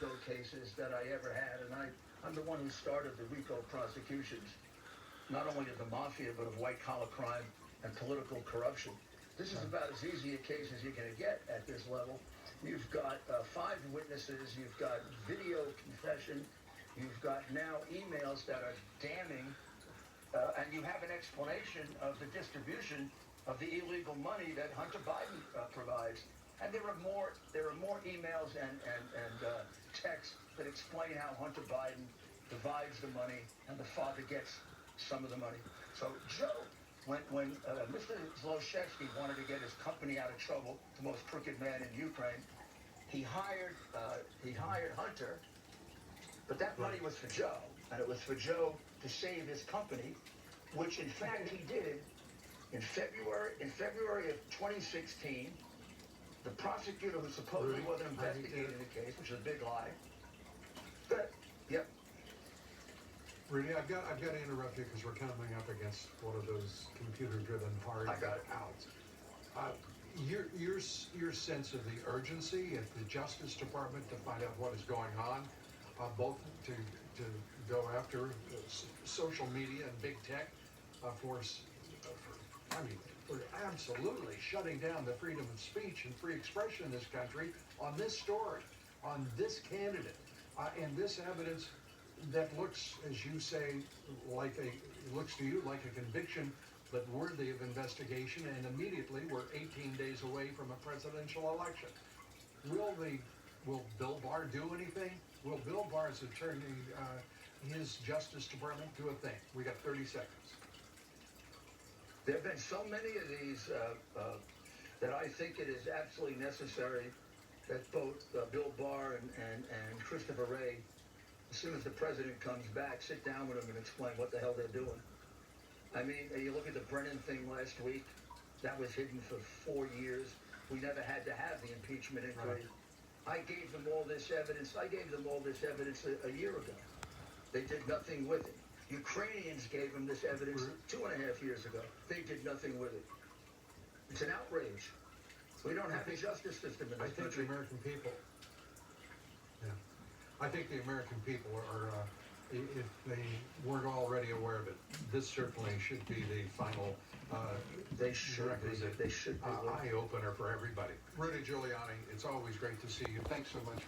RICO cases that I ever had, and I'm the one who started the RICO prosecutions, not only of the mafia, but of white-collar crime and political corruption. This is about as easy a case as you're going to get at this level. You've got 5 witnesses, you've got video confession, you've got now emails that are damning, and you have an explanation of the distribution of the illegal money that Hunter Biden provides. And there are more emails and texts that explain how Hunter Biden divides the money and the father gets some of the money. So Joe, when Mr. Zlochevsky wanted to get his company out of trouble, the most crooked man in Ukraine, he hired Hunter, but that money was for Joe, and it was for Joe to save his company, which in fact he did. In February of 2016, the prosecutor who supposedly wasn't investigating the case, which is a big lie. But yep. Rudy, I've got to interrupt you because we're coming up against one of those computer-driven hard outs. Your sense of the urgency at the Justice Department to find out what is going on, both to go after social media and big tech for absolutely shutting down the freedom of speech and free expression in this country on this story, on this candidate, and this evidence that looks, as you say, looks to you like a conviction, but worthy of investigation, and immediately we're 18 days away from a presidential election. Will Bill Barr do anything? Will Bill Barr's attorney, his Justice Department, do a thing? We got 30 seconds. There have been so many of these that I think it is absolutely necessary that both Bill Barr and Christopher Wray, as soon as the president comes back, sit down with them and explain what the hell they're doing. I mean, you look at the Brennan thing last week. That was hidden for 4 years. We never had to have the impeachment inquiry. Right. I gave them all this evidence. a year ago. They did nothing with it. Ukrainians gave them this evidence 2.5 years ago. They did nothing with it. It's an outrage. We don't have a justice system in this country. The American people. Yeah. I think the American people are, if they weren't already aware of it, this certainly should be the final They should be eye-opener for everybody. Rudy Giuliani, it's always great to see you. Thanks so much.